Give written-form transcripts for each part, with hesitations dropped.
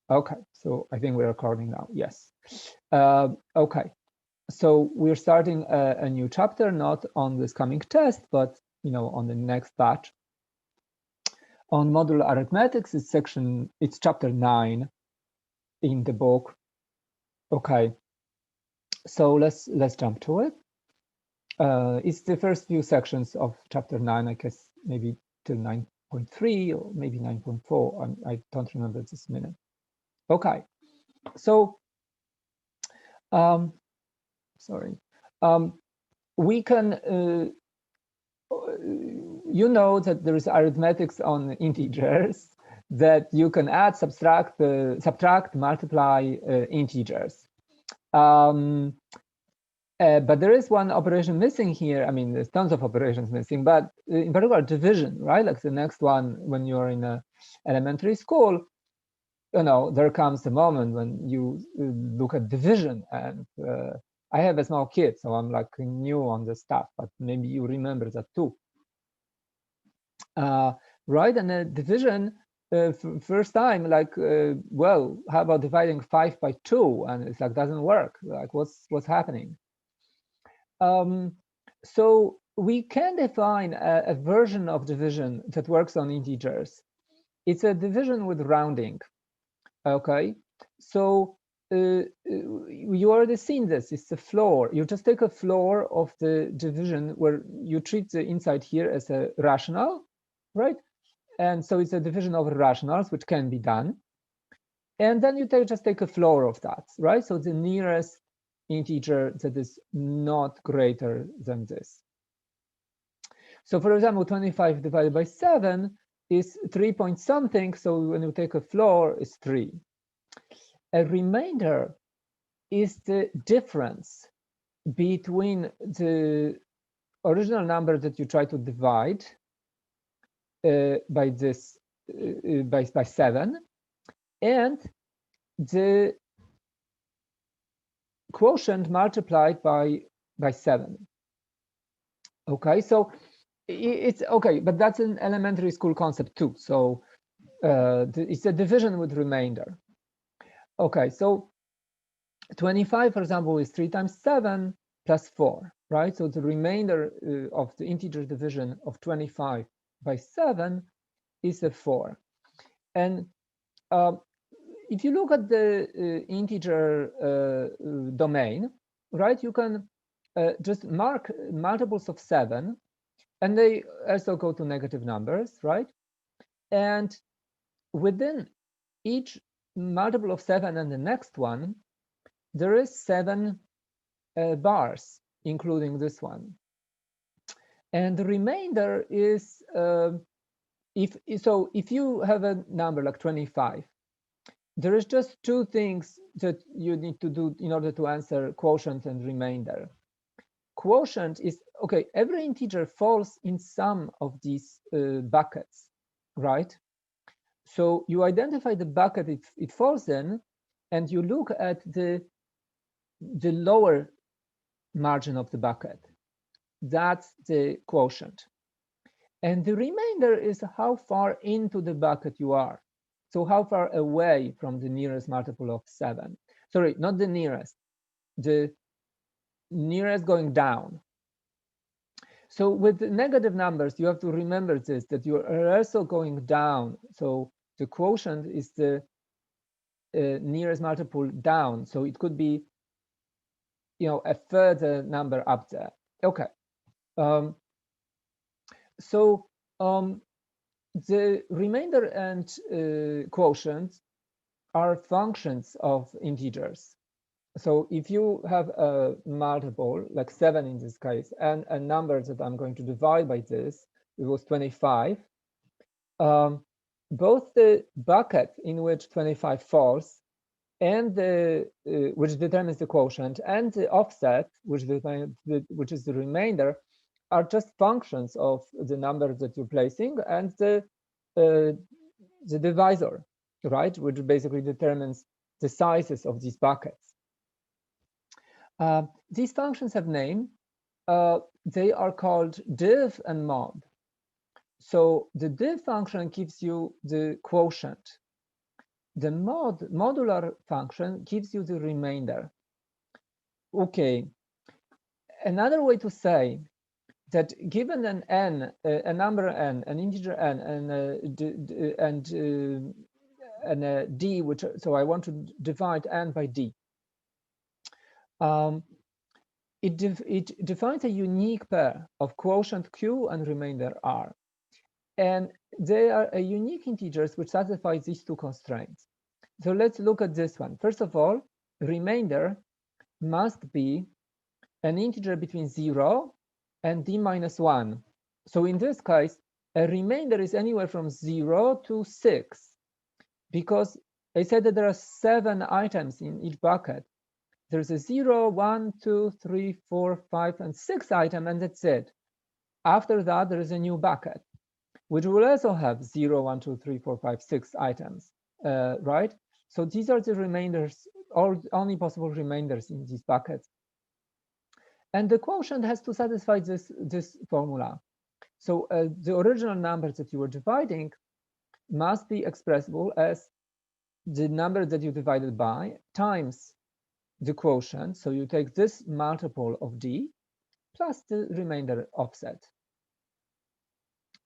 Okay, so I think we're recording now. Yes. Okay, so we're starting a new chapter, not on this coming test, but on the next batch. On modular arithmetics, it's chapter 9 in the book. Okay, so let's jump to it. It's the first few sections of chapter 9, I guess maybe till 9.3 or maybe 9.4. I don't remember this minute. Okay, so sorry, we can that there is arithmetics on integers, that you can add, subtract, multiply integers. But there is one operation missing here. I mean, there's tons of operations missing, but in particular division, right? Like the next one, when you're in a elementary school, there comes a moment when you look at division, and I have a small kid, so I'm like new on this stuff, but maybe you remember that too. Right, and a division, first time, like, well, how about dividing 5 by 2? And it's like, doesn't work. Like, what's happening? So we can define a version of division that works on integers. It's a division with rounding. Okay, so you already seen this. It's the floor. You just take a floor of the division where you treat the inside here as a rational, right? And so it's a division over rationals, which can be done. And then you just take a floor of that, right? So the nearest integer that is not greater than this. So for example, 25 divided by 7 is 3 point something. So when you take a floor, it's 3. A remainder is the difference between the original number that you try to divide by this by 7, and the quotient multiplied by 7. Okay, so it's okay, but that's an elementary school concept too. So it's a division with remainder. Okay, so 25, for example, is 3 times 7 plus 4, right? So the remainder of the integer division of 25 by 7 is a 4. And if you look at the integer domain, right, you can just mark multiples of 7, and they also go to negative numbers, right? And within each multiple of 7 and the next one, there is 7 bars, including this one. And the remainder is, if you have a number like 25, there is just 2 things that you need to do in order to answer quotient and remainder. Quotient is, okay, every integer falls in some of these buckets, right? So you identify the bucket it falls in, and you look at the lower margin of the bucket. That's the quotient. And the remainder is how far into the bucket you are. So how far away from the nearest multiple of 7? Sorry, not the nearest going down. So with the negative numbers, you have to remember this, that you are also going down. So the quotient is the nearest multiple down. So it could be, a further number up there. Okay. The remainder and quotient are functions of integers. So if you have a multiple, like 7 in this case, and a number that I'm going to divide by this, it was 25, both the bucket in which 25 falls and the which determines the quotient, and the offset, which is the remainder, are just functions of the number that you're placing and the divisor, right, which basically determines the sizes of these buckets. These functions have name. They are called div and mod. So the div function gives you the quotient. the modular function gives you the remainder. Okay, another way to say that given an n, a number n, an integer n, and a d, which, so I want to divide n by d. It defines a unique pair of quotient q and remainder r, and they are a unique integers which satisfy these two constraints. So let's look at this one. First of all, remainder must be an integer between 0 and d minus 1. So in this case, a remainder is anywhere from 0 to 6, because I said that there are 7 items in each bucket. There's a 0, 1, 2, 3, 4, 5, and 6 item, and that's it. After that, there is a new bucket, which will also have 0, 1, 2, 3, 4, 5, 6 items, right? So these are the remainders, or only possible remainders in these buckets. And the quotient has to satisfy this formula. So the original numbers that you were dividing must be expressible as the number that you divided by times the quotient. So you take this multiple of d plus the remainder offset.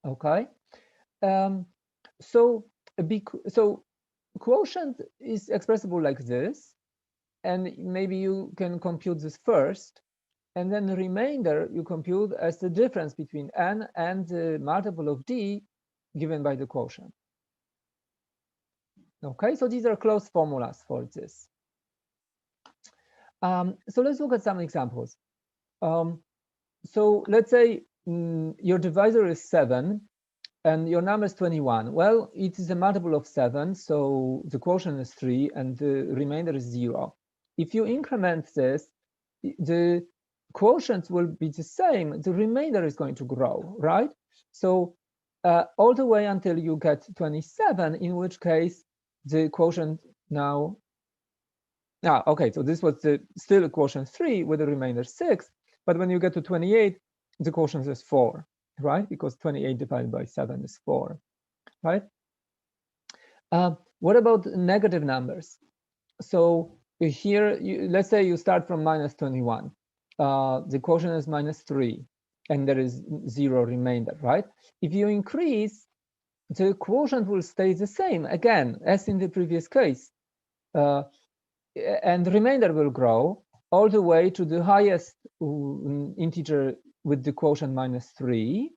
Okay. So quotient is expressible like this, and maybe you can compute this first, and then the remainder you compute as the difference between n and the multiple of d given by the quotient. Okay, so these are closed formulas for this. So let's look at some examples. So let's say your divisor is 7 and your number is 21. Well, it is a multiple of 7, so the quotient is 3 and the remainder is 0. If you increment this, the quotients will be the same, the remainder is going to grow, right? So all the way until you get 27, in which case the quotient now, okay, so this was still a quotient 3 with a remainder 6, but when you get to 28, the quotient is 4, right? Because 28 divided by 7 is 4, right? What about negative numbers? So here, let's say you start from minus 21. The quotient is minus 3, and there is 0 remainder, right? If you increase, the quotient will stay the same, again, as in the previous case. And the remainder will grow all the way to the highest integer with the quotient minus 3,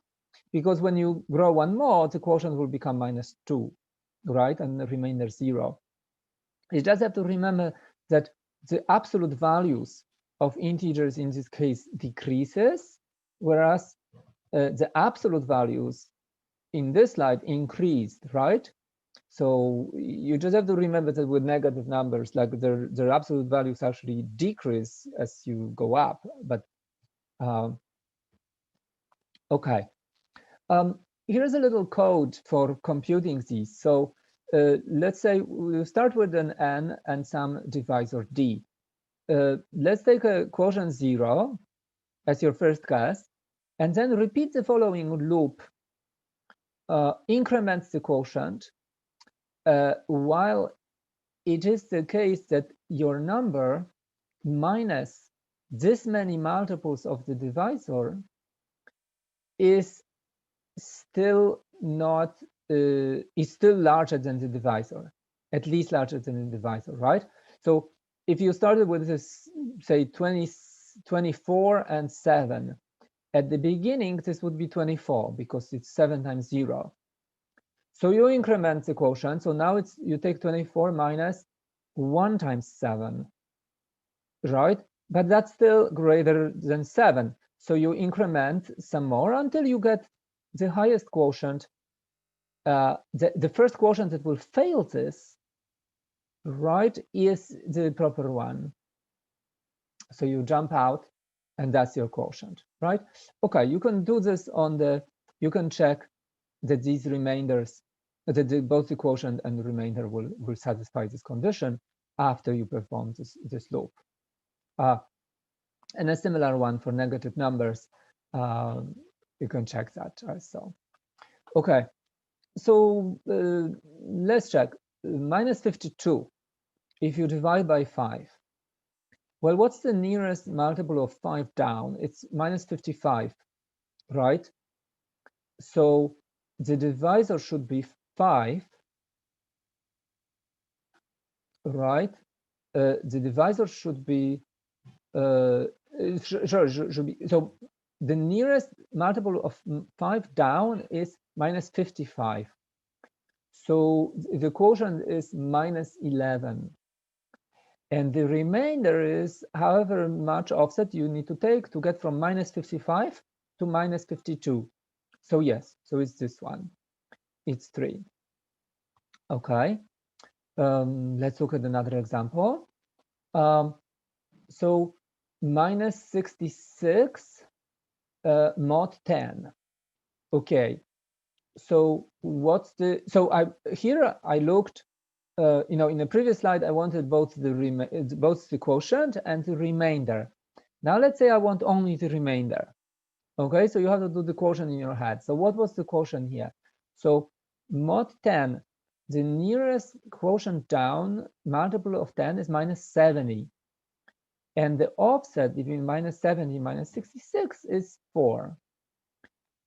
because when you grow one more, the quotient will become minus 2, right? And the remainder 0. You just have to remember that the absolute values of integers in this case decreases, whereas the absolute values in this slide increased, right? So you just have to remember that with negative numbers, like their absolute values actually decrease as you go up. But okay, here's a little code for computing these. So let's say we'll start with an n and some divisor d. Let's take a quotient 0 as your first guess, and then repeat the following loop. Increments the quotient while it is the case that your number minus this many multiples of the divisor is still not is still larger than the divisor, at least larger than the divisor, right? So if you started with this, say 24 and 7, at the beginning this would be 24 because it's 7 times 0. So you increment the quotient. So now it's you take 24 minus 1 times 7, right? But that's still greater than 7. So you increment some more until you get the highest quotient. The first quotient that will fail this, right, is the proper one. So you jump out, and that's your quotient, right? Okay, you can do this on you can check that these remainders, that both the quotient and the remainder will satisfy this condition after you perform this loop. And a similar one for negative numbers, you can check that also. Okay, so let's check. minus 52 if you divide by 5. Well, what's the nearest multiple of 5 down? It's minus 55, right? So the divisor should be 5, right? The divisor should be should be, so the nearest multiple of 5 down is minus 55. So the quotient is minus 11. And the remainder is however much offset you need to take to get from minus 55 to minus 52. So yes, so it's this one. It's 3. Okay. Let's look at another example. So minus 66 mod 10. Okay. So what's the, so I looked, you know, in the previous slide I wanted both the quotient and the remainder. Now let's say I want only the remainder. Okay, so you have to do the quotient in your head. So what was the quotient here? So mod 10, the nearest quotient down multiple of 10 is minus 70. And the offset between minus 70 and minus 66 is 4.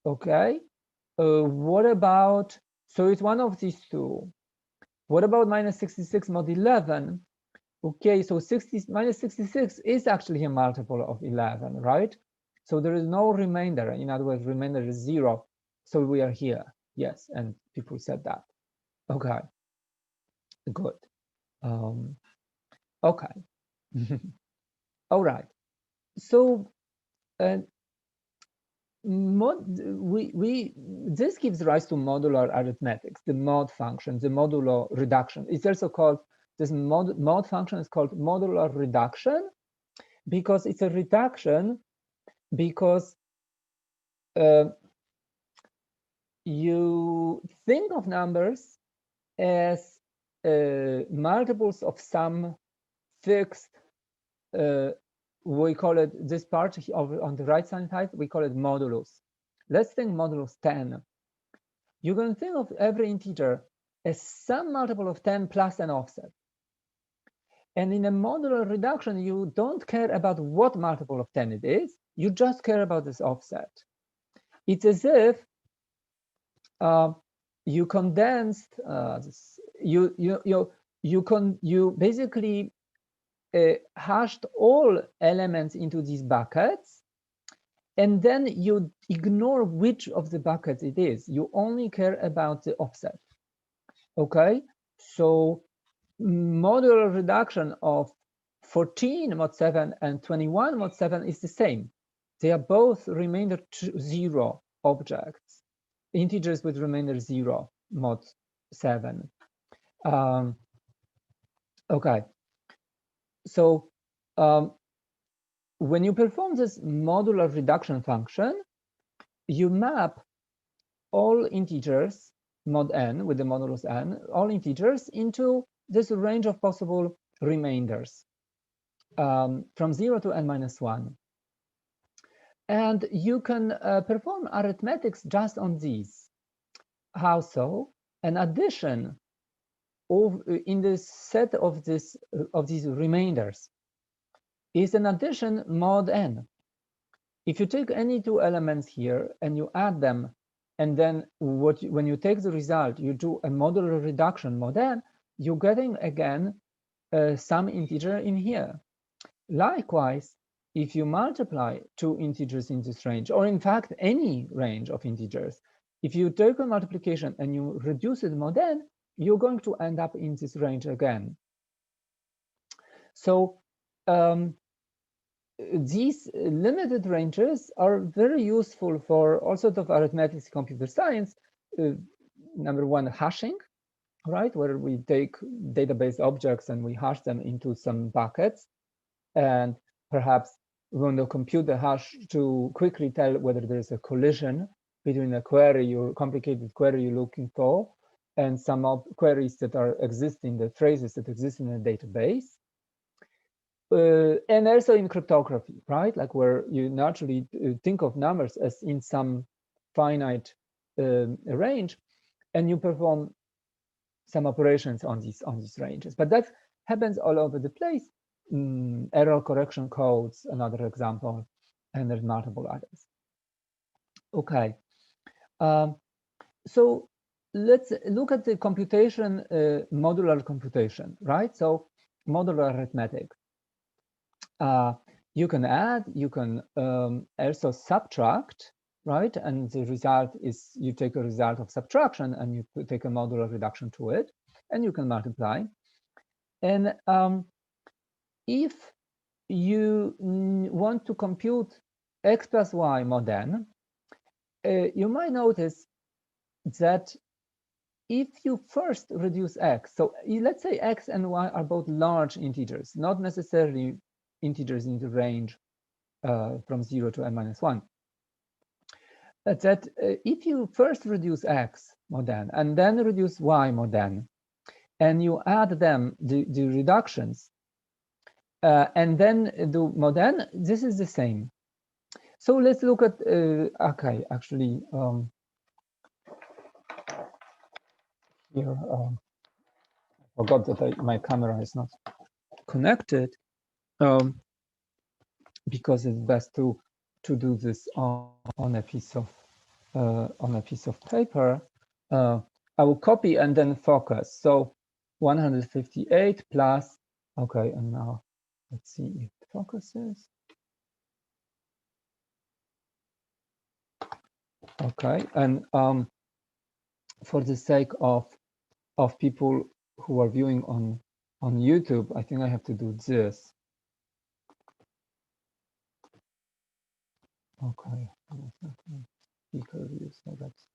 Okay, what about, so it's one of these two. What about minus 66 mod 11? Okay, so minus 66 is actually a multiple of 11, right? So there is no remainder. In other words, remainder is 0. So we are here. Yes, and people said that. Okay, good. Okay. All right. So this gives rise to modular arithmetics, the mod function, the modulo reduction. It's also called, this mod function is called modular reduction because it's a reduction because you think of numbers as multiples of some fixed, we call it, this part on the right side, we call it modulus. Let's think modulus 10. You can think of every integer as some multiple of 10 plus an offset. And in a modular reduction, you don't care about what multiple of 10 it is, you just care about this offset. It's as if you condensed you basically hashed all elements into these buckets, and then you ignore which of the buckets it is. You only care about the offset. Okay, so modular reduction of 14 mod 7 and 21 mod 7 is the same. They are both remainder 0 objects, integers with remainder 0 mod 7. Okay, so when you perform this modular reduction function, you map all integers mod n with the modulus n, all integers into this range of possible remainders from 0 to n minus 1. And you can perform arithmetics just on these. How so? An addition in this set of these remainders is an addition mod n. If you take any two elements here and you add them, and then when you take the result, you do a modular reduction mod n, you're getting again some integer in here. Likewise, if you multiply two integers in this range, or in fact any range of integers, if you take a multiplication and you reduce it mod n, you're going to end up in this range again. So these limited ranges are very useful for all sorts of arithmetics, computer science. Number one, hashing, right, where we take database objects and we hash them into some buckets, and perhaps we want to compute the hash to quickly tell whether there's a collision between a query, your complicated query you're looking for, and some queries that exist in the phrases that exist in a database. And also in cryptography, right? Like where you naturally think of numbers as in some finite range, and you perform some operations on these ranges. But that happens all over the place. Error correction codes, another example, and there's multiple others. Okay, so let's look at the computation, modular computation, right? So modular arithmetic. You can add, you can also subtract, right? And the result is you take a result of subtraction and you take a modular reduction to it, and you can multiply. And if you want to compute x plus y mod n, you might notice that if you first reduce x, so let's say x and y are both large integers, not necessarily integers in the range from 0 to n minus 1, that if you first reduce x mod n and then reduce y mod n, and you add them, the reductions, and then do mod n, this is the same. So let's look at, okay, actually, here, I forgot that my camera is not connected, because it's best to do this on a piece of paper. I will copy and then focus. So 158 plus, okay, and now let's see if it focuses. Okay, and for the sake of people who are viewing on YouTube, I think I have to do this. Okay, speaker view, so that's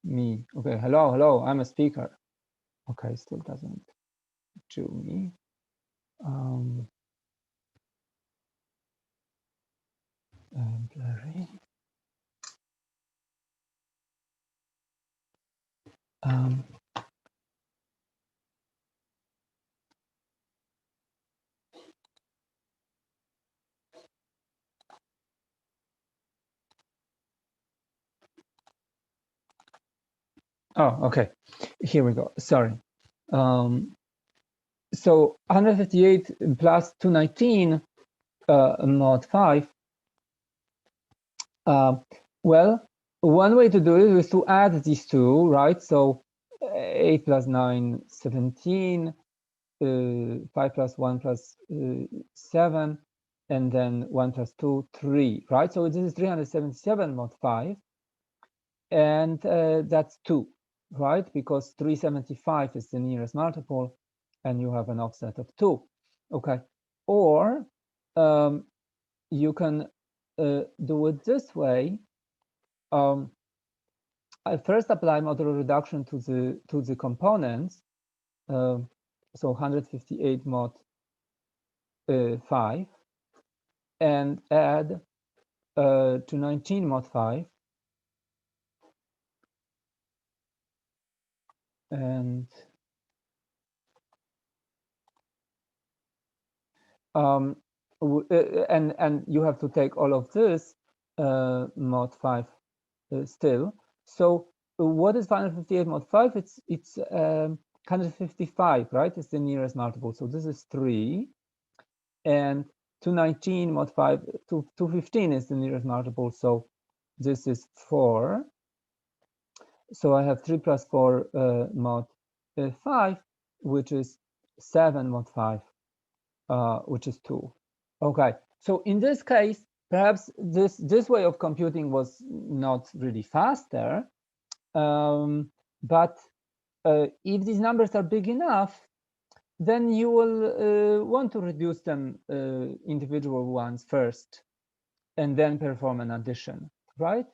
me. Okay, hello, I'm a speaker. Okay, still doesn't do me. Blurry. Oh, okay. Here we go. Sorry. So 158 plus 219 mod 5. Well, one way to do it is to add these two, right? So 8 plus 9, 17, 5 plus 1 plus 7, and then 1 plus 2, 3, right? So this is 377 mod 5, and that's 2, right? Because 375 is the nearest multiple, and you have an offset of 2, okay? Or you can do it this way. I first apply modular reduction to the components, so 158 mod 5, and add to 19 mod 5, and and you have to take all of this mod 5 still. So what is 158 mod 5? It's 155, right? It's the nearest multiple. So this is 3, and 219 mod 5, 215 is the nearest multiple. So this is 4. So I have 3 plus 4 mod 5, which is 7 mod 5, which is 2. Okay, so in this case, perhaps this way of computing was not really faster, but if these numbers are big enough, then you will want to reduce them individual ones first, and then perform an addition, right?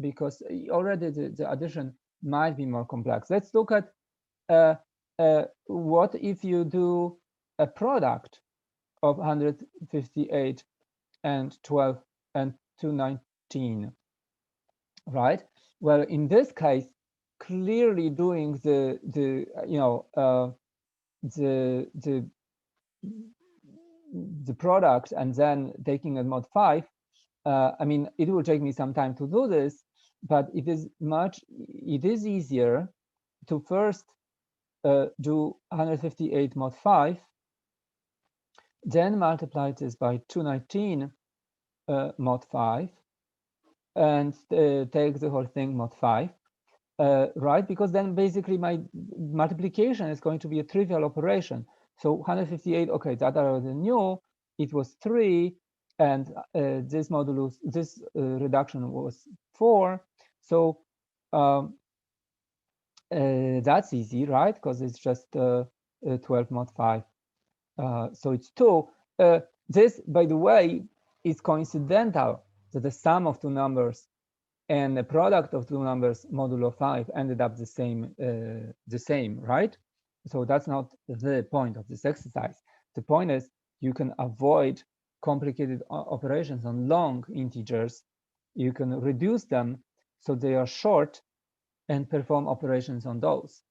Because already the addition might be more complex. Let's look at what if you do a product of 158 and 12 and 219, right? Well, in this case, clearly doing the product and then taking a mod 5, I mean, it will take me some time to do this, but it is easier to first do 158 mod 5, then multiply this by 219 mod 5, and take the whole thing mod 5, right? Because then basically my multiplication is going to be a trivial operation. So 158, okay, that I already knew. It was 3, and this modulus, this reduction was 4. So that's easy, right? Because it's just 12 mod 5. So it's 2. This, by the way, is coincidental that the sum of two numbers and the product of two numbers modulo 5 ended up the same, right? So that's not the point of this exercise. The point is you can avoid complicated operations on long integers. You can reduce them so they are short and perform operations on those.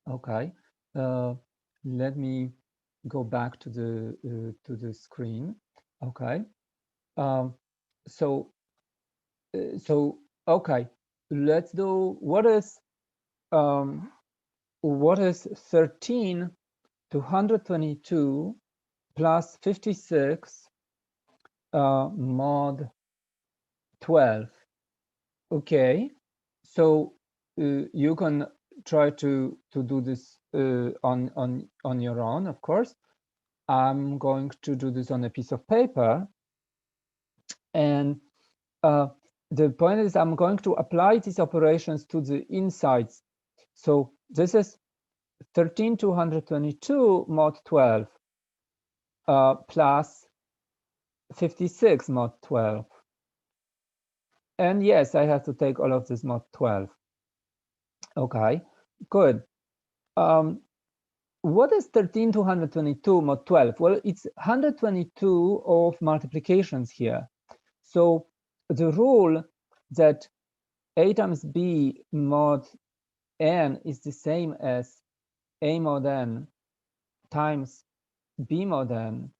Okay, let me go back to the screen. Okay, so okay, let's do what is 13 to 122 plus 56 mod 12. Okay, so you can try to do this on your own, of course. I'm going to do this on a piece of paper, and the point is I'm going to apply these operations to the insides. So this is 13 to 122 mod 12 plus 56 mod 12. And yes, I have to take all of this mod 12. Okay, good. What is 13 to 122 mod 12? Well, it's 122 of multiplications here. So the rule that a times b mod n is the same as a mod n times b mod n,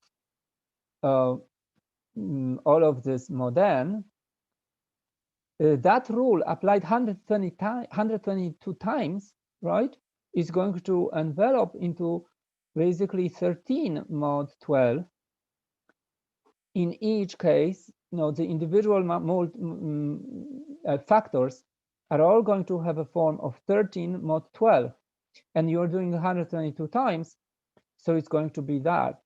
all of this mod n, that rule applied 122 times, right, is going to envelop into basically 13 mod 12. In each case, the individual factors are all going to have a form of 13 mod 12, and you're doing 122 times, so it's going to be that.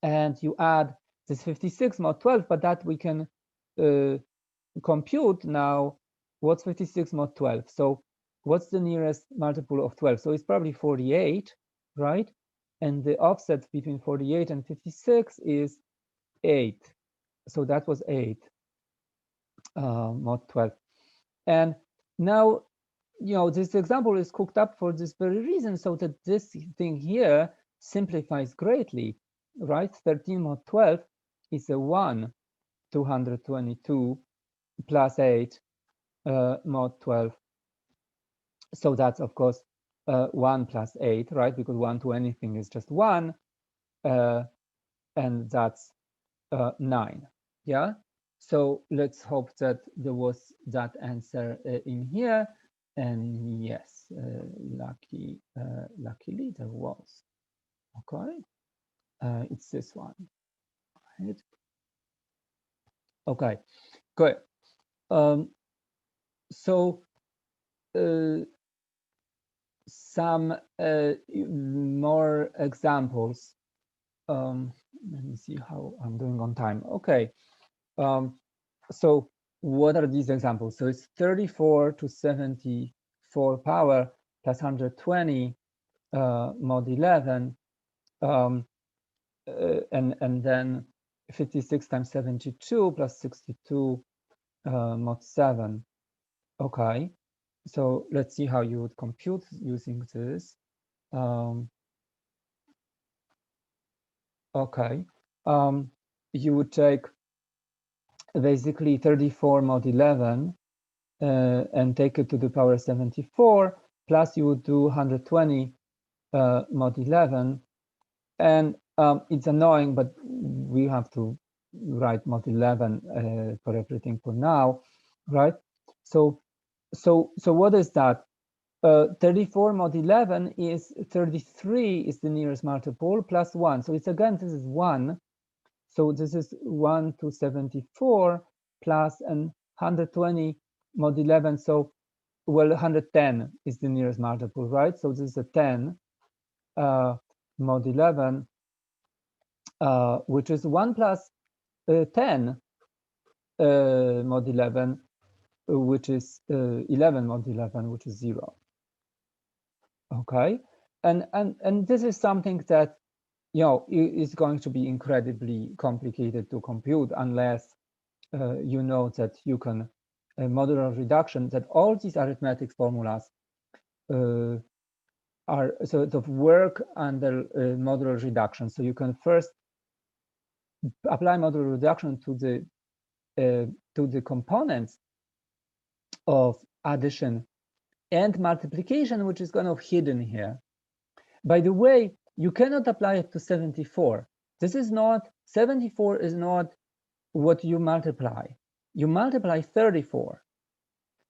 And you add this 56 mod 12, but that we can compute now. What's 56 mod 12? So what's the nearest multiple of 12? So it's probably 48, right? And the offset between 48 and 56 is 8. So that was 8 mod 12. And now, this example is cooked up for this very reason, so that this thing here simplifies greatly, right? 13 mod 12 is a 1 to 122 plus 8 mod 12. So that's, of course, 1 plus 8, right? Because 1 to anything is just 1, and that's 9. Yeah. So let's hope that there was that answer in here. And yes, luckily there was. Okay, it's this one. Right. Okay, good. So some more examples. Let me see how I'm doing on time. Okay. So what are these examples? So it's 34 to 74 power plus 120 mod 11, and then 56 times 72 plus 62 mod 7. Okay, so let's see how you would compute using this. Okay, you would take basically 34 mod 11 and take it to the power 74, plus you would do 120 mod 11. And it's annoying, but we have to write mod 11 for everything for now, right? So what is that? 34 mod 11 is 33 is the nearest multiple plus 1. So it's again, this is 1. So this is 1 to 74 plus and 120 mod 11. So, well, 110 is the nearest multiple, right? So this is a 10 mod 11, which is 1 plus 10 mod 11, which is 11 mod 11, which is 0. Okay, and this is something that, you know, is going to be incredibly complicated to compute unless you know that you can modular reduction, that all these arithmetic formulas are sort of work under modular reduction. So you can first apply modular reduction to the components of addition and multiplication, which is kind of hidden here. By the way, you cannot apply it to 74. This is not, 74 is not what you multiply. You multiply 34.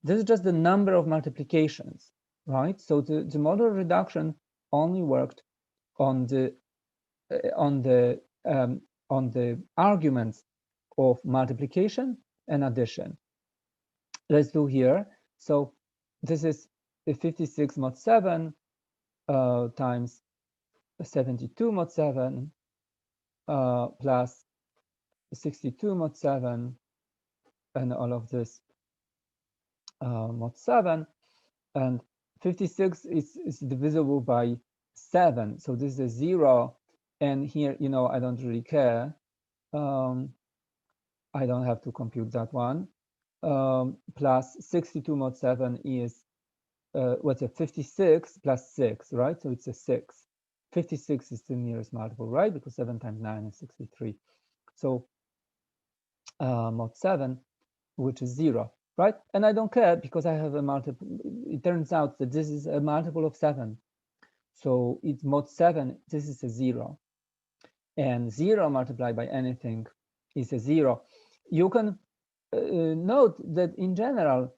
This is just the number of multiplications, right? So the modular reduction only worked on the arguments of multiplication and addition. Let's do here. So this is 56 mod 7 times 72 mod 7 plus 62 mod 7 and all of this mod 7, and 56 is divisible by 7. So this is a 0, and here, you know, I don't really care. I don't have to compute that one. Plus 62 mod 7 is what's it, 56 plus 6, right? So it's a 6. 56 is the nearest multiple, right? Because 7 times 9 is 63. So mod 7, which is 0, right? And I don't care because I have a multiple. It turns out that this is a multiple of 7. So it's mod 7, this is a 0. And 0 multiplied by anything is a 0. You can note that in general,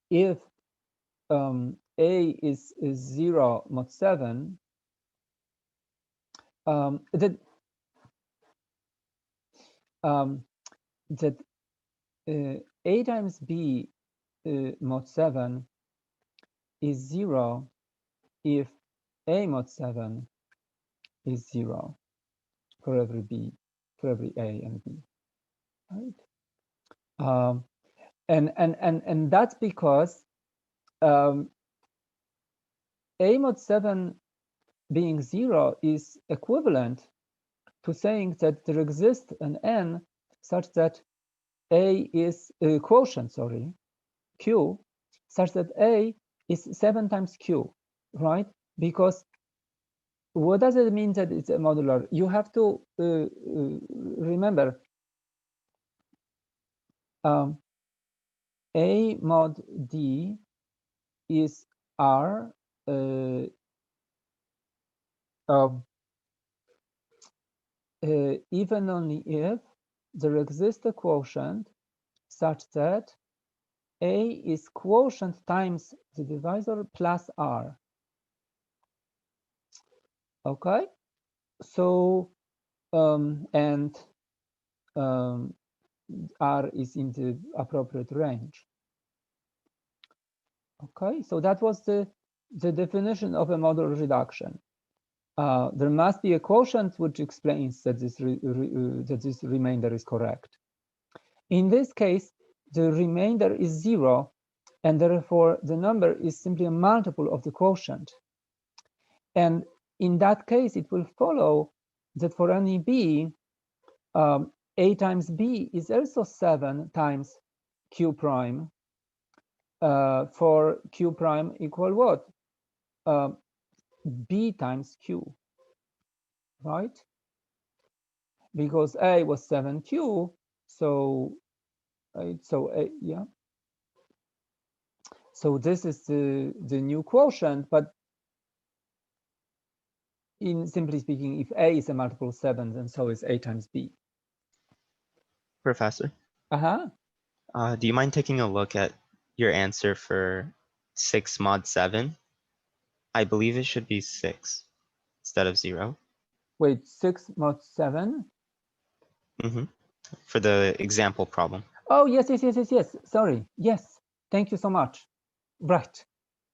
if A is 0 mod 7, that A times B mod 7 is 0 if A mod 7 is 0 for every B, for every A and B, right? And that's because A mod 7 being 0 is equivalent to saying that there exists an n such that A is quotient, sorry, Q, such that A is 7 times Q, right? Because what does it mean that it's a modular? You have to remember A mod D is R even only if there exists a quotient such that A is quotient times the divisor plus R. Okay, so R is in the appropriate range. Okay, so that was the definition of a modular reduction. There must be a quotient which explains that this remainder is correct. In this case, the remainder is 0, and therefore the number is simply a multiple of the quotient. And in that case, it will follow that for any B, A times B is also 7 times Q prime for Q prime equal what? B times Q, right? Because A was 7Q, so yeah. So this is the new quotient, but in simply speaking, if A is a multiple of 7, then so is A times B. Professor? Uh-huh. Do you mind taking a look at your answer for 6 mod 7, I believe it should be 6 instead of 0. Wait, 6 mod 7? For the example problem. Oh, yes. Sorry. Yes. Thank you so much. Right.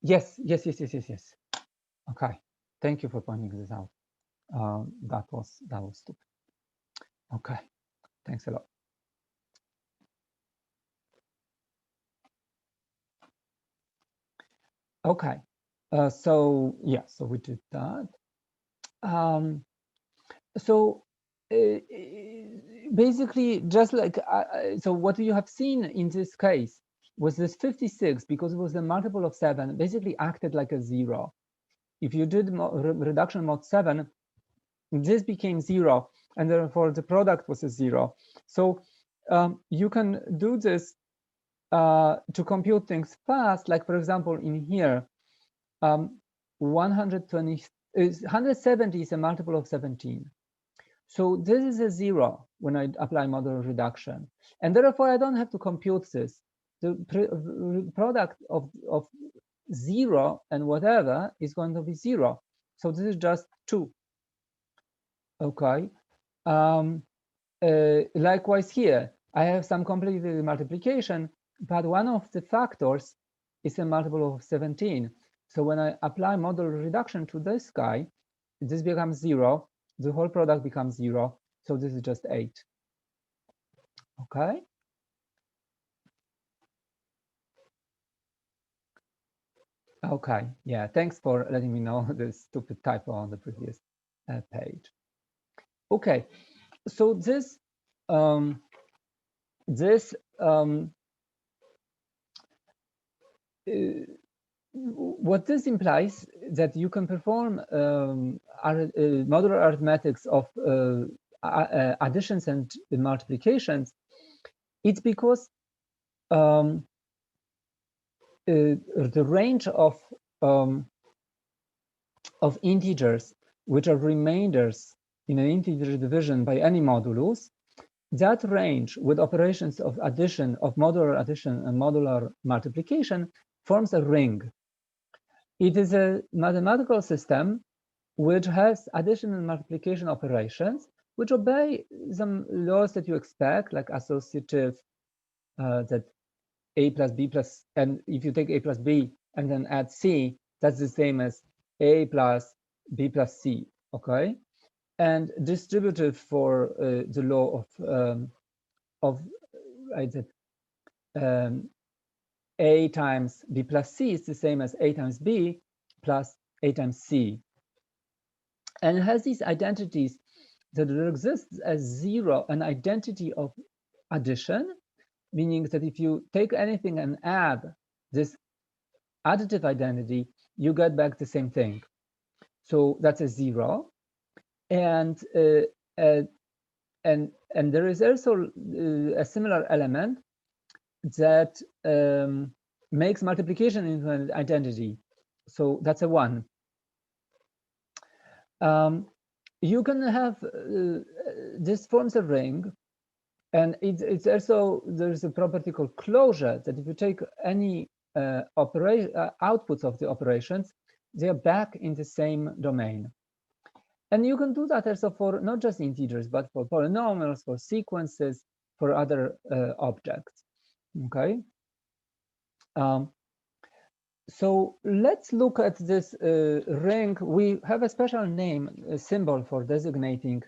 Yes. Okay. Thank you for pointing this out. That was stupid. Okay. Thanks a lot. Okay. So yeah, so we did that. So basically, just like so, what you have seen in this case was this 56, because it was a multiple of 7, basically acted like a 0. If you did reduction mod 7, this became 0, and therefore the product was a 0. So you can do this to compute things fast, like for example in here, 170 is a multiple of 17. So this is a 0 when I apply modular reduction, and therefore I don't have to compute this. The product of 0 and whatever is going to be 0. So this is just 2. Okay. Likewise here, I have some complicated multiplication, but one of the factors is a multiple of 17. So when I apply modular reduction to this guy, this becomes 0. The whole product becomes 0. So this is just 8. Okay. Okay. Yeah. Thanks for letting me know the stupid typo on the previous page. Okay. So what this implies that you can perform modular arithmetics of additions and multiplications. It's because the range of integers which are remainders in an integer division by any modulus, that range with operations of addition, of modular addition and modular multiplication, forms a ring. It is a mathematical system which has addition and multiplication operations, which obey some laws that you expect, like associative, that a plus b plus, and if you take a plus b and then add c, that's the same as a plus b plus c, okay? And distributive for the law of a times b plus c is the same as a times b plus a times c. And it has these identities that there exists as 0, an identity of addition, meaning that if you take anything and add this additive identity, you get back the same thing. So that's a 0. And there is also a similar element that makes multiplication into an identity. So that's a 1. You can have this forms a ring, and it's also, there's a property called closure, that if you take any outputs of the operations, they are back in the same domain. And you can do that also for not just integers, but for polynomials, for sequences, for other objects. Okay. So let's look at this ring. We have a special name, a symbol for designating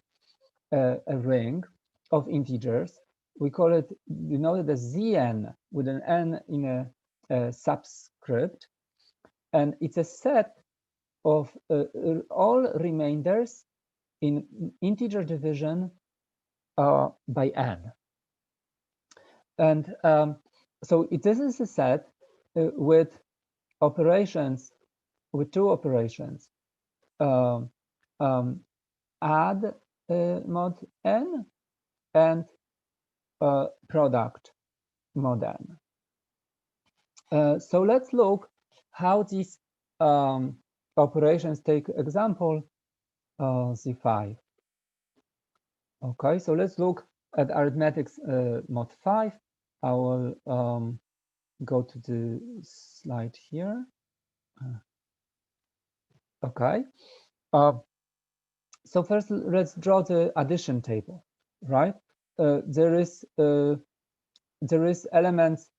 a ring of integers. We call it, you know, the Zn with an n in a subscript. And it's a set of all remainders in integer division by n. And so this is a set with operations, with 2 operations, add mod n and product mod n. So let's look how these operations take example Z5. Okay, so let's look at arithmetics mod 5. I will go to the slide here. Okay. So first, let's draw the addition table, right? There is elements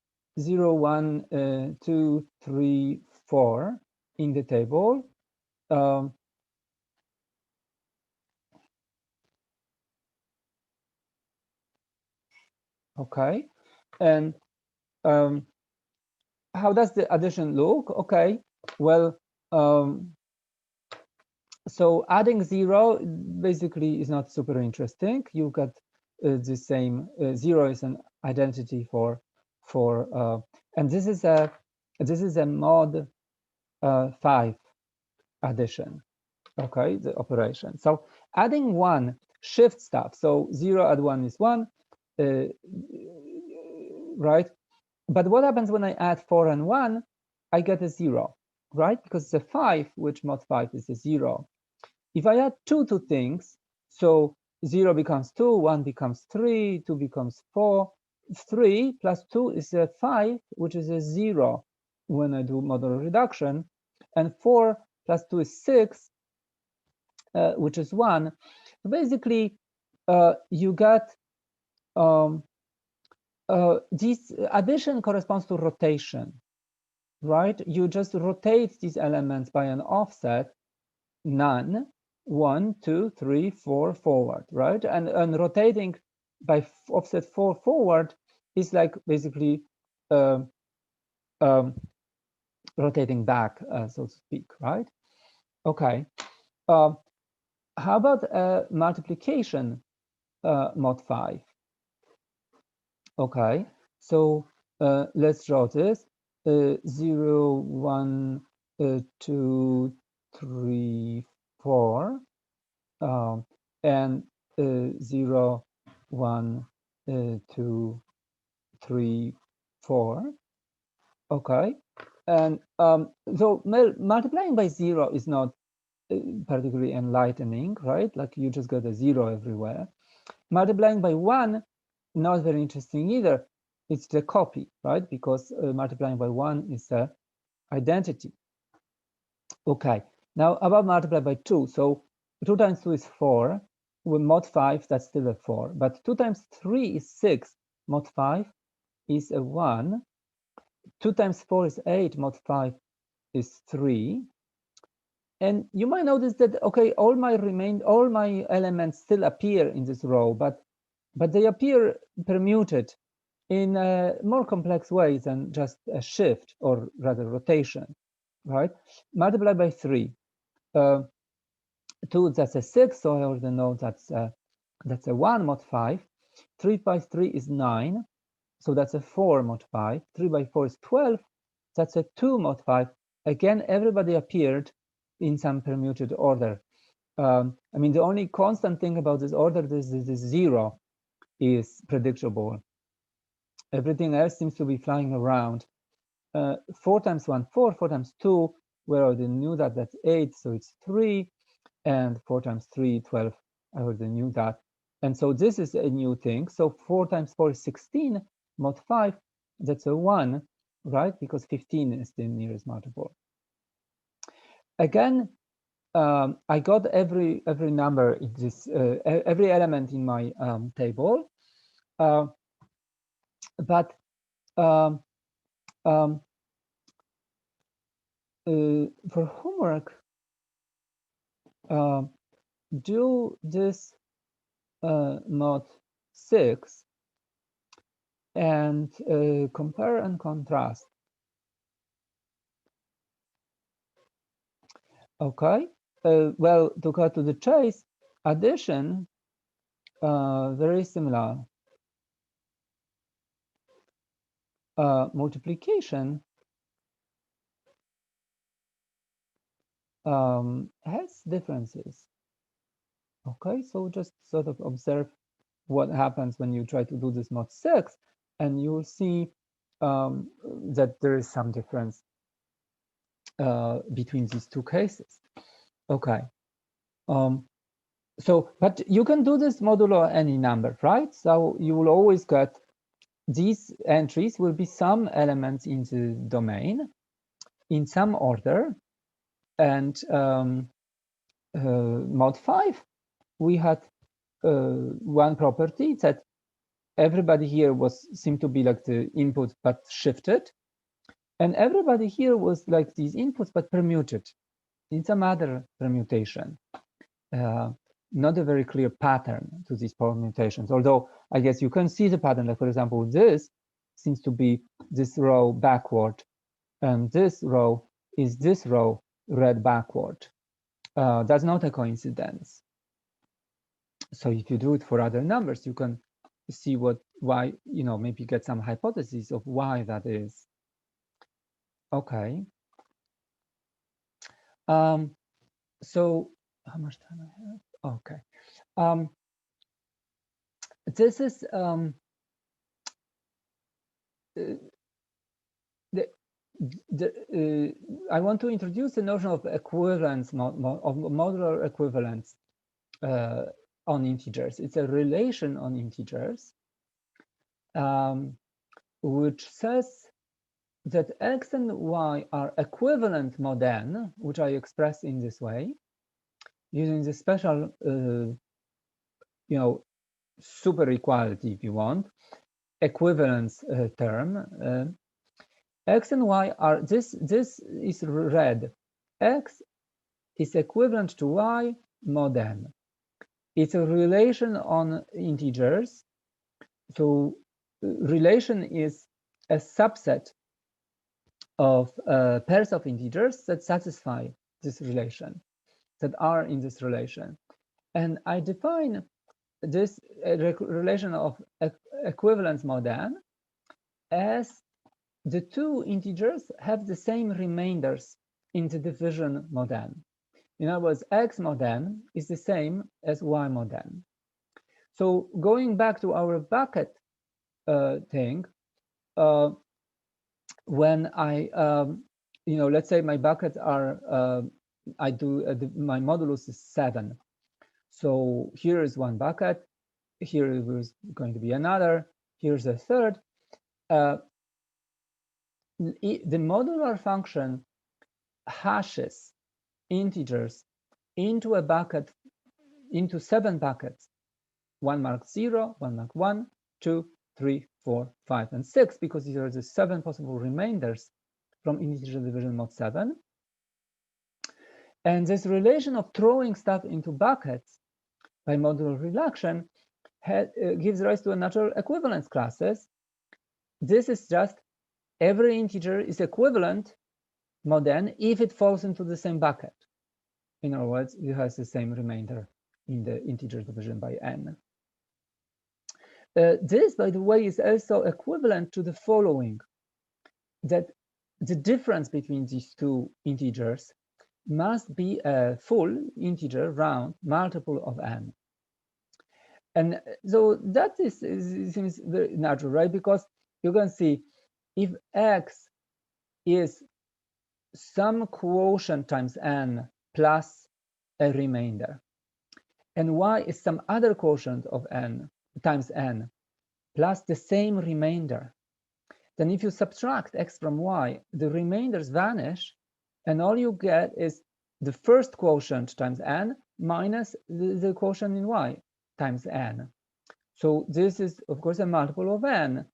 0, 1, 2, 3, 4 in the table. Okay, and how does the addition look? Okay, well, so adding 0 basically is not super interesting. You got the same 0 is an identity for and this is a mod 5 addition. Okay, the operation. So adding 1 shifts stuff. So 0 add 1 is 1, right? But what happens when I add 4 and 1? I get a 0, right? Because it's a 5, which mod 5 is a 0. If I add 2 to things, so 0 becomes 2, 1 becomes 3, 2 becomes 4, 3 plus 2 is a 5, which is a 0 when I do modular reduction, and 4 plus 2 is 6, which is 1. Basically, you get this addition corresponds to rotation, right? You just rotate these elements by an offset, none, 1, 2, 3, 4 forward, right? And rotating by offset 4 forward is like basically rotating back, so to speak, right? Okay. How about multiplication mod 5? Okay, so let's draw this. 0, 1, 2, 3, 4, and 0, 1, 2, 3, 4. Okay, and so multiplying by 0 is not particularly enlightening, right? Like you just got a 0 everywhere. Multiplying by 1, not very interesting either. It's the copy, right? Because multiplying by 1 is a identity. Okay, now about multiply by 2. So 2 times 2 is 4. With mod 5, that's still a 4. But 2 times 3 is 6. Mod 5 is a 1. 2 times 4 is 8. Mod 5 is 3. And you might notice that, okay, all my elements still appear in this row, but they appear permuted in more complex ways than just a shift, or rather rotation, right? Multiply by 3. 2, that's a 6, so I already know that's a 1 mod 5. 3 by 3 is 9, so that's a 4 mod 5. 3 by 4 is 12, that's a 2 mod 5. Again, everybody appeared in some permuted order. I mean, the only constant thing about this order is this 0 is predictable. Everything else seems to be flying around. 4 times 1, 4. 4 times 2, we already knew that, that's 8, so it's 3. And 4 times 3, 12, I already knew that. And so this is a new thing. So 4 times 4 is 16, mod 5, that's a 1, right? Because 15 is the nearest multiple. Again, I got every number in this, every element in my table. But for homework, do this mod 6 and compare and contrast. Okay, well, to cut to the chase, addition, very similar. Multiplication has differences. Okay, so just sort of observe what happens when you try to do this mod 6, and you will see that there is some difference between these two cases. Okay. So, but you can do this modulo any number, right? So you will always get these entries will be some elements in the domain in some order. And mod 5, we had one property that everybody here seemed to be like the input but shifted, and everybody here was like these inputs but permuted in some other permutation. Not a very clear pattern to these permutations, although I guess you can see the pattern. Like, for example, this seems to be this row backward, and this row is this row read backward. That's not a coincidence. So if you do it for other numbers, you can see why, maybe get some hypotheses of why that is. Okay. So how much time I have? Okay. This is I want to introduce the notion of equivalence, of modular equivalence on integers. It's a relation on integers, which says that x and y are equivalent mod n, which I express in this way, using the special, super equality, if you want, equivalence term. X and y are, this is read, x is equivalent to y mod n. It's a relation on integers. So relation is a subset of pairs of integers that satisfy this relation, that are in this relation. And I define this relation of equivalence mod n as the two integers have the same remainders in the division mod n. In other words, x mod n is the same as y mod n. So going back to our bucket thing, when I, let's say my buckets are, my modulus is 7. So here is one bucket, here is going to be another, here's a third. The modular function hashes integers into a bucket, into 7 buckets, one marked 0, one marked 1, 2, 3, 4, 5, and 6, because these are the 7 possible remainders from integer division mod 7. And this relation of throwing stuff into buckets by modular reduction gives rise to a natural equivalence classes. This is just every integer is equivalent mod n if it falls into the same bucket. In other words, it has the same remainder in the integer division by n. This, by the way, is also equivalent to the following, that the difference between these two integers must be a full integer round multiple of n. And so that seems very natural, right? Because you can see if x is some quotient times n plus a remainder, and y is some other quotient of n times n plus the same remainder, then if you subtract x from y, the remainders vanish, and all you get is the first quotient times n minus the quotient in y times n. So this is, of course, a multiple of n.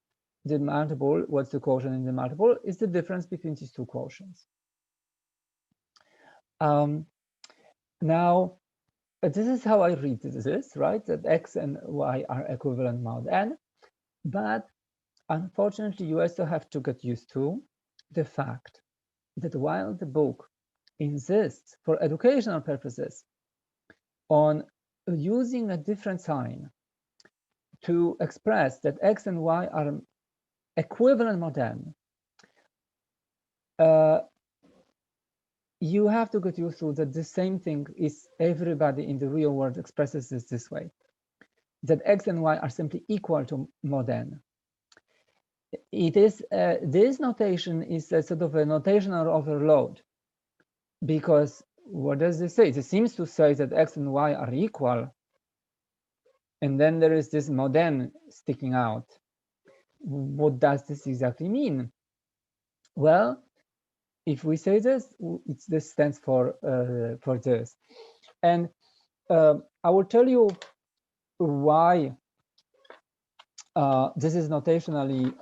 The multiple, what's the quotient in the multiple, is the difference between these two quotients. Now, this is how I read this, right? That x and y are equivalent mod n. But unfortunately, you also have to get used to the fact that while the book insists for educational purposes on using a different sign to express that x and y are equivalent mod n, you have to get used to that the same thing is everybody in the real world expresses this way, that x and y are simply equal to mod n. It is this notation is a sort of a notational overload, because what does this say? It seems to say that x and y are equal, and then there is this mod n sticking out. what does this exactly mean? Well, if we say this, this stands for this, and I will tell you why this is notationally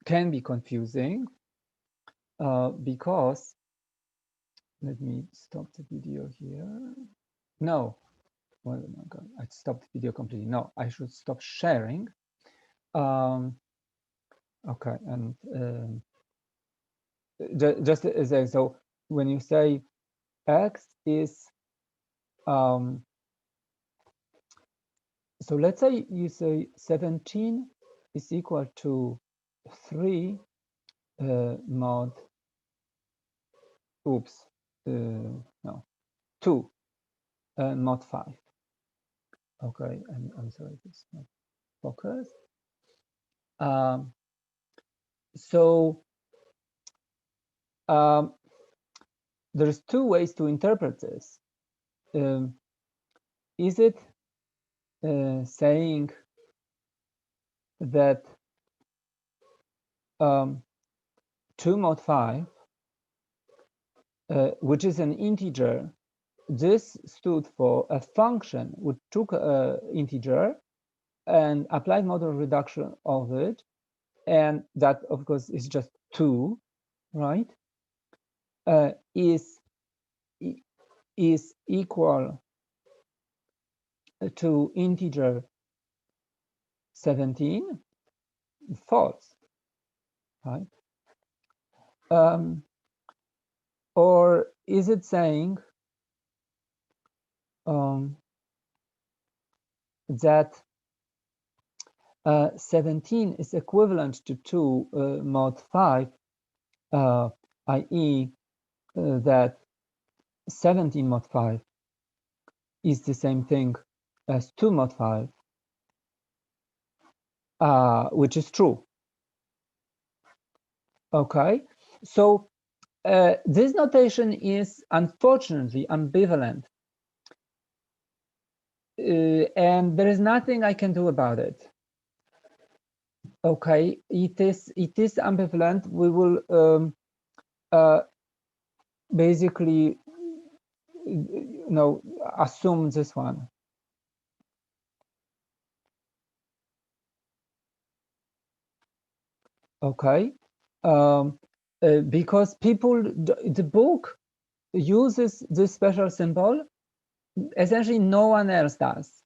can be confusing, because let me stop the video here. No, well, oh my God, I stopped the video completely. No, I should stop sharing. Okay, and just as a, so when you say x is so let's say you say 17 is equal to 3 mod oops no 2 mod 5. Okay, I'm sorry, this is not focused. So there's two ways to interpret this. Is it saying that 2 mod 5, which is an integer, this stood for a function which took an integer and applied modular reduction of it, and that of course is just 2, right? Is equal to integer 17? False, right? Or is it saying that 17 is equivalent to 2 mod 5, i.e. That 17 mod 5 is the same thing as 2 mod 5, which is true. Okay, so this notation is unfortunately ambivalent, and there is nothing I can do about it. Okay, it is ambivalent. We will basically assume this one. Okay, because people, the book uses this special symbol, essentially no one else does.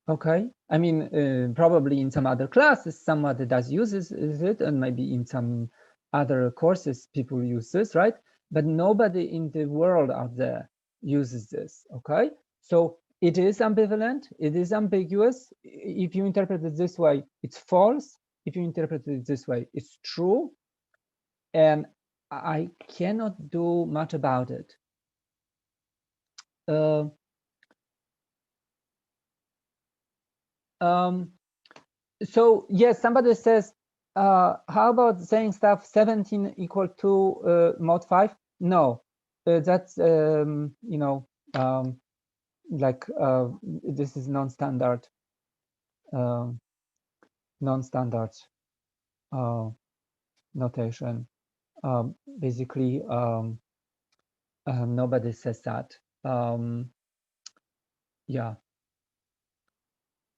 Okay, I mean, probably in some other classes somebody does uses it, and maybe in some other courses people use this, right? But nobody in the world out there uses this. Okay, so it is ambivalent, it is ambiguous. If you interpret it this way, it's false. If you interpret it this way, it's true, and I cannot do much about it. So yes, somebody says, how about saying stuff 17 equal to mod 5? No, that's like this is non-standard notation. Basically, nobody says that. Yeah,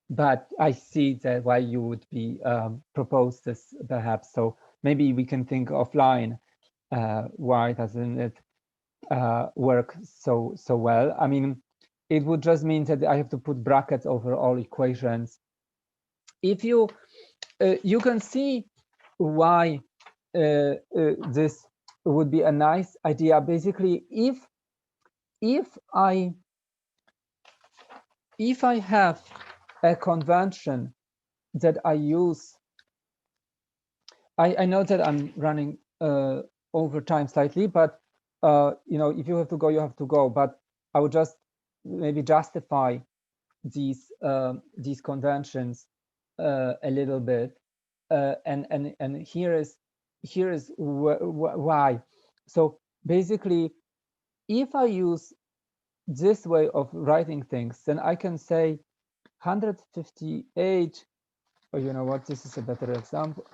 but I see that why you would be propose this perhaps. So maybe we can think offline. Why doesn't it work so well? I mean, it would just mean that I have to put brackets over all equations. If you you can see why this would be a nice idea. Basically, if I have a convention that I use, I know that I'm running over time slightly, but if you have to go, you have to go. But I would just maybe justify these conventions a little bit, and here is why. So basically, if I use this way of writing things, then I can say 158 Oh, you know what? This is a better example.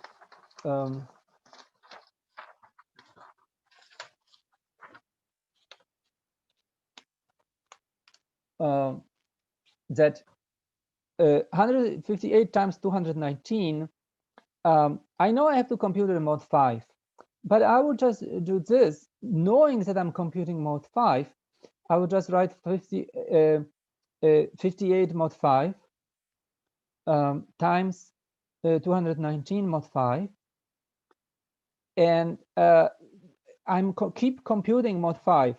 That 158 times 219. I know I have to compute in mod 5, but I will just do this, knowing that I'm computing mod 5. I will just write 58 mod 5 times 219 mod 5, and I'm keep computing mod 5,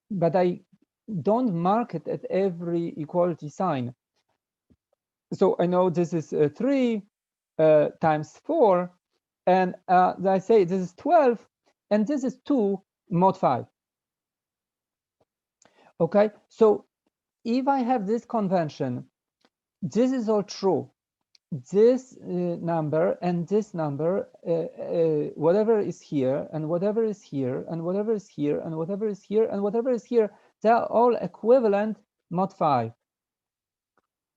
but I don't mark it at every equality sign. So I know this is 3 times 4, and I say this is 12, and this is 2 mod 5. Okay, so if I have this convention, this is all true. This number and this number, whatever is here, and whatever is here, and whatever is here, and whatever is here, and whatever is here, they are all equivalent mod 5.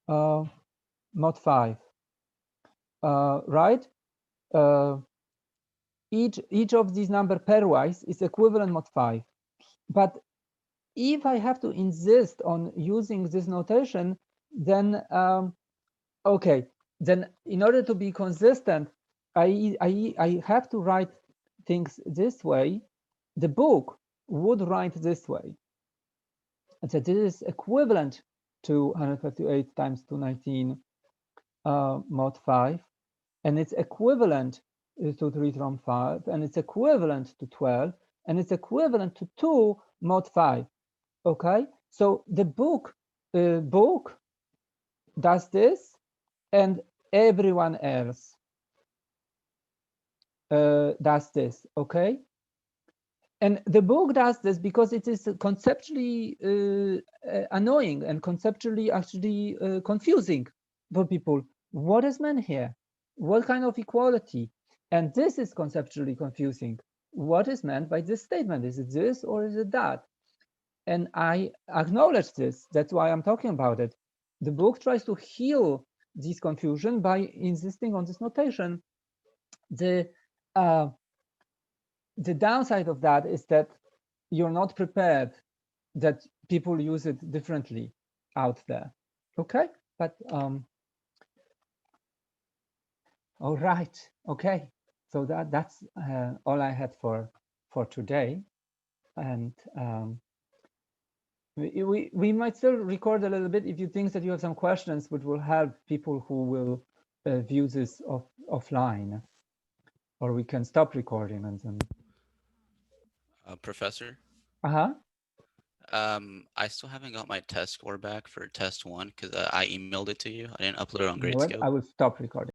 Mod 5. Right? Each of these number pairwise is equivalent mod 5. But if I have to insist on using this notation, then okay, then in order to be consistent, I have to write things this way. The book would write this way. And so this is equivalent to 158 times 219 mod 5, and it's equivalent to 3 from 5, and it's equivalent to 12, and it's equivalent to 2 mod 5. Okay, so the book does this, and everyone else does this. Okay, and the book does this because it is conceptually annoying and conceptually actually confusing for people. What is meant here? What kind of equality? And this is conceptually confusing. What is meant by this statement? Is it this or is it that? And I acknowledge this. That's why I'm talking about it. The book tries to heal this confusion by insisting on this notation. The downside of that is that you're not prepared that people use it differently out there. Okay, but all right. Okay, so that's all I had for today, and we might still record a little bit if you think that you have some questions which will help people who will view this offline, or we can stop recording and then. Professor, Uh-huh. I still haven't got my test score back for test 1 because I emailed it to you. I didn't upload it on You know what? Gradescope. I will stop recording.